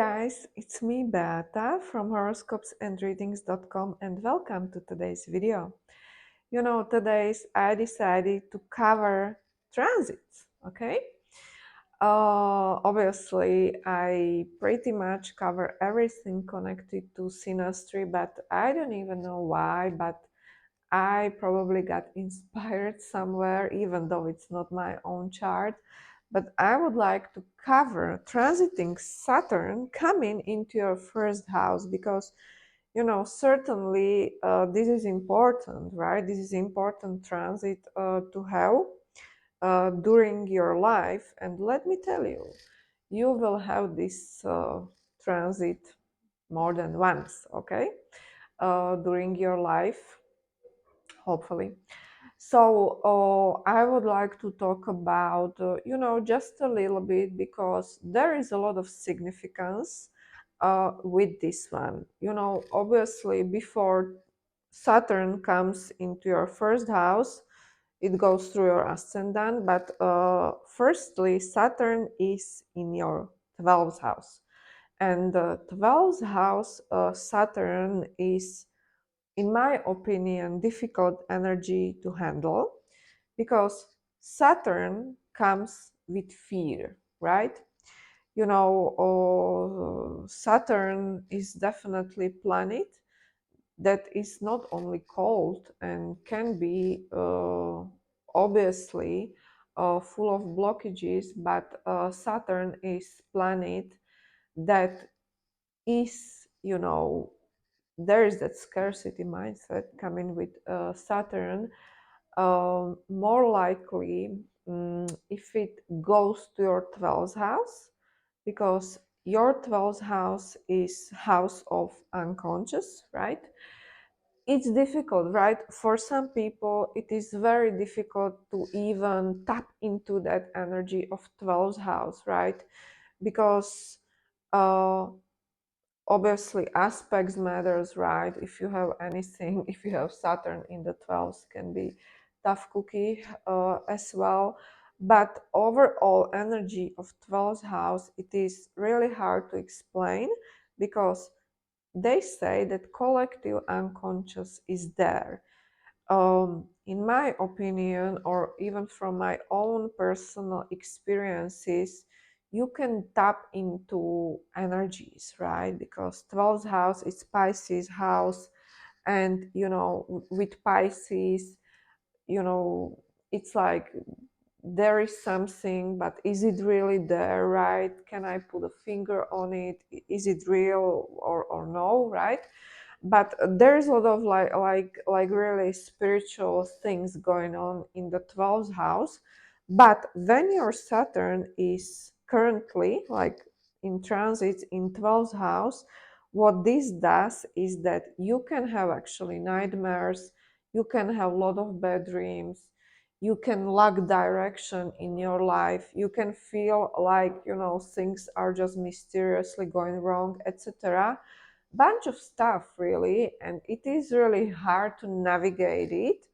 Guys, it's me Beata from Horoscopes and Readings.com and welcome to today's video. Today's I decided to cover transits, okay? Obviously, I pretty much cover everything connected to synastry, but I don't even know why, but I probably got inspired somewhere, even though it's not my own chart. But I would like to cover transiting Saturn coming into your first house because, certainly this is important, right? This is important transit to have during your life. And let me tell you, you will have this transit more than once, okay? During your life, hopefully. So I would like to talk about, just a little bit because there is a lot of significance with this one. Obviously, before Saturn comes into your first house, it goes through your ascendant. But firstly, Saturn is in your 12th house. And the 12th house, Saturn is, in my opinion, difficult energy to handle because Saturn comes with fear, right? Saturn is definitely a planet that is not only cold and can be obviously full of blockages, but Saturn is planet that is, there is that scarcity mindset coming with Saturn. More likely, if it goes to your 12th house, because your 12th house is house of unconscious, right? It's difficult, right? For some people, it is very difficult to even tap into that energy of 12th house, right? Because uh, obviously aspects matters, right? If you have anything, if you have Saturn in the 12th, can be tough cookie as well. But overall energy of 12th house, it is really hard to explain because they say that collective unconscious is there. In my opinion, or even from my own personal experiences, you can tap into energies, right? Because 12th house is Pisces house, and with Pisces, you know, it's like there is something, but is it really there, right? Can I put a finger on it? Is it real or no, right? But there's a lot of like really spiritual things going on in the 12th house. But when your Saturn is currently like in transit in 12th house, what this does is that you can have actually nightmares, you can have a lot of bad dreams, you can lack direction in your life, you can feel like things are just mysteriously going wrong, etc. Bunch of stuff really, and it is really hard to navigate it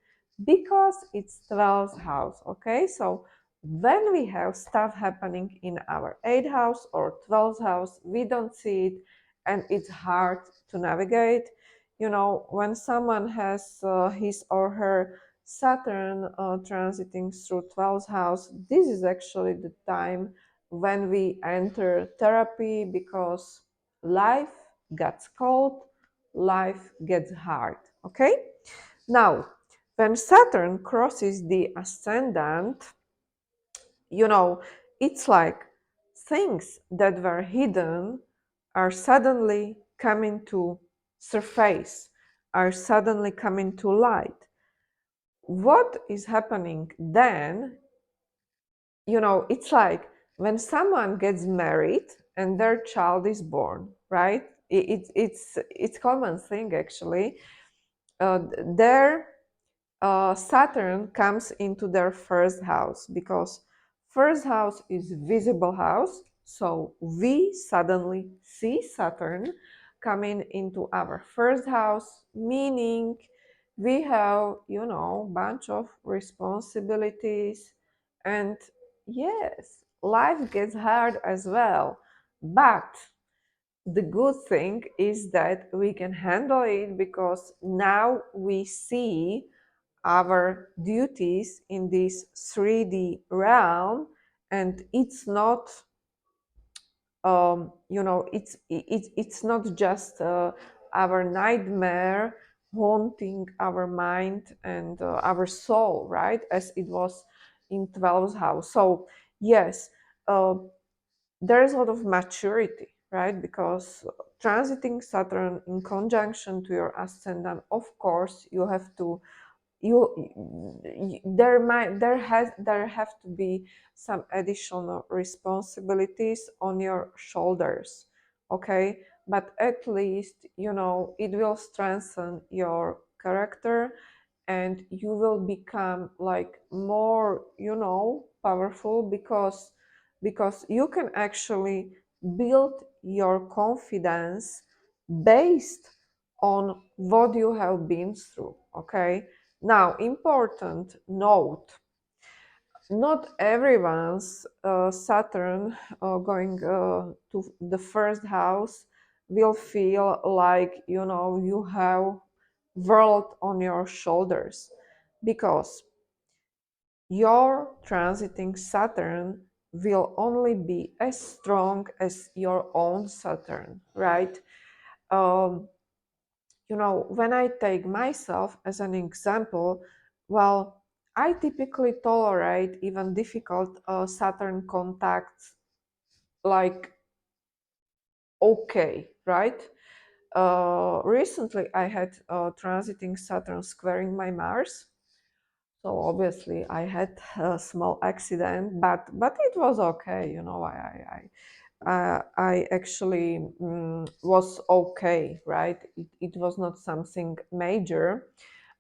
because it's 12th house. Okay, so when we have stuff happening in our 8th house or 12th house, we don't see it, and it's hard to navigate. When someone has his or her Saturn transiting through 12th house, this is actually the time when we enter therapy because life gets cold, life gets hard. Okay? Now, when Saturn crosses the ascendant, it's like things that were hidden are suddenly coming to surface, are suddenly coming to light. What is happening then? It's like when someone gets married and their child is born, right? It's common thing actually. Their Saturn comes into their first house because first house is visible house. So we suddenly see Saturn coming into our first house, meaning we have, bunch of responsibilities, and yes, life gets hard as well. But the good thing is that we can handle it because now we see our duties in this 3D realm, and it's not it's not just our nightmare haunting our mind and our soul, right, as it was in 12th house. So yes, uh, there is a lot of maturity, right, because transiting Saturn in conjunction to your ascendant, of course you have to there have to be some additional responsibilities on your shoulders, okay, but at least it will strengthen your character, and you will become like more powerful, because you can actually build your confidence based on what you have been through, okay. Now, important note, not everyone's Saturn going to the first house will feel like you have world on your shoulders, because your transiting Saturn will only be as strong as your own Saturn, right? Um, when I take myself as an example, well, I typically tolerate even difficult Saturn contacts like okay, right? Recently, I had transiting Saturn squaring my Mars. So obviously, I had a small accident, but it was okay. I actually was okay, right? It was not something major,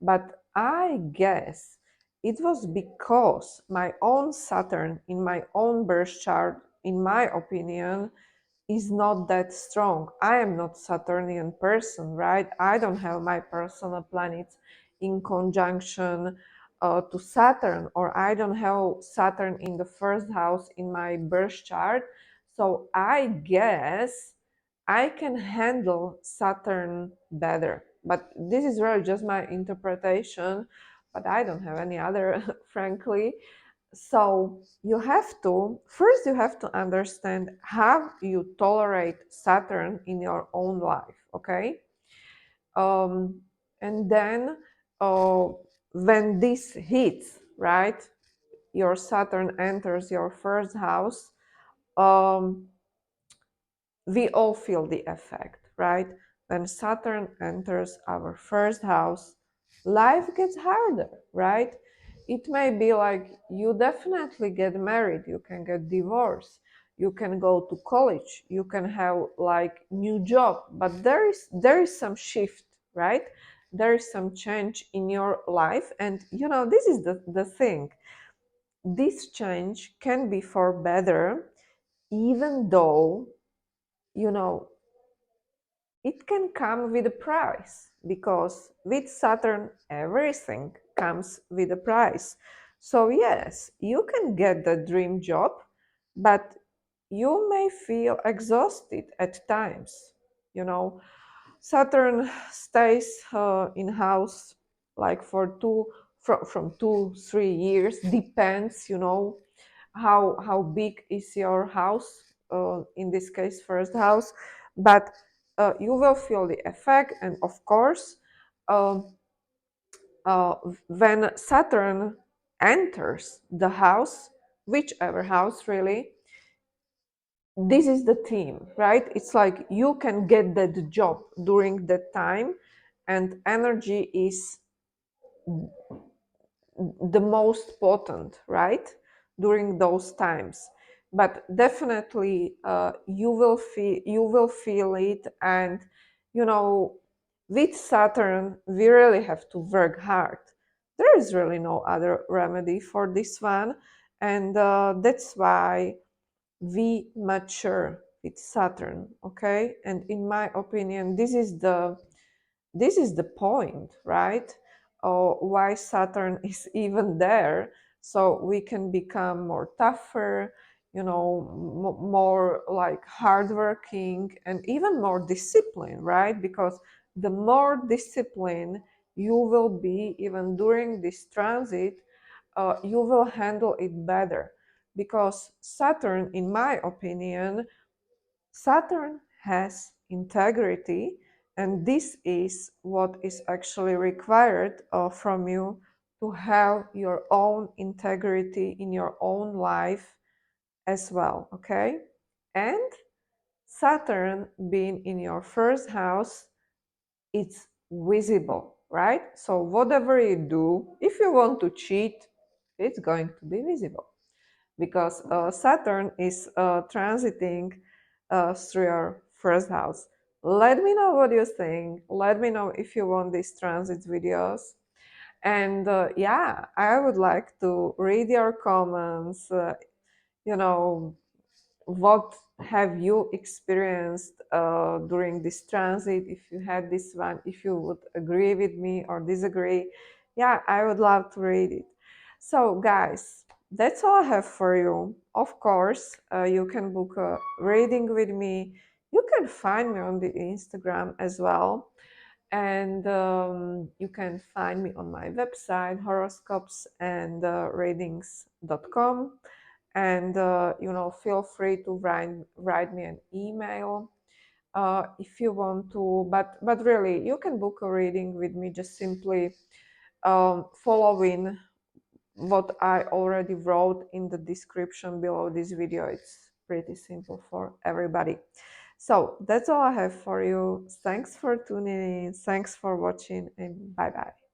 but I guess it was because my own Saturn in my own birth chart, in my opinion, is not that strong. I am not Saturnian person, right? I don't have my personal planets in conjunction to Saturn, or I don't have Saturn in the first house in my birth chart. So I guess I can handle Saturn better. But this is really just my interpretation, but I don't have any other, frankly. So you have to understand how you tolerate Saturn in your own life, okay? Um, and then uh, when this hits, right, your Saturn enters your first house, um, we all feel the effect, right? When Saturn enters our first house, life gets harder, right? It may be like you definitely get married, you can get divorced, you can go to college, you can have like new job, but there is some shift, right? There is some change in your life, and this is the thing. This change can be for better, even though you know it can come with a price, because with Saturn, everything comes with a price. So, yes, you can get the dream job, but you may feel exhausted at times. You know, Saturn stays in house like for from 2 3 years, depends, how big is your house, in this case first house, but you will feel the effect. And of course, um, uh, when Saturn enters the house, whichever house really, this is the theme, right? It's like you can get that job during that time, and energy is the most potent, right, during those times. But definitely, you will feel it, and with Saturn, we really have to work hard. There is really no other remedy for this one, and that's why we mature with Saturn. Okay, and in my opinion, this is the point, right? Why Saturn is even there. So we can become more tougher, more like hardworking and even more disciplined, right? Because the more disciplined you will be even during this transit, you will handle it better. Because Saturn, in my opinion, Saturn has integrity, and this is what is actually required from you to have your own integrity in your own life as well, okay? And Saturn being in your first house, it's visible, right? So whatever you do, if you want to cheat, it's going to be visible because Saturn is transiting through your first house. Let me know what you think. Let me know if you want these transit videos. And yeah, I would like to read your comments. You know, what have you experienced during this transit? If you had this one, if you would agree with me or disagree, yeah, I would love to read it. So guys, that's all I have for you. Of course, you can book a reading with me. You can find me on the Instagram as well, and you can find me on my website horoscopes and readings.com. And feel free to write me an email if you want to, but really you can book a reading with me just simply following what I already wrote in the description below this video. It's pretty simple for everybody. So that's all I have for you. Thanks for tuning in, thanks for watching, and bye bye.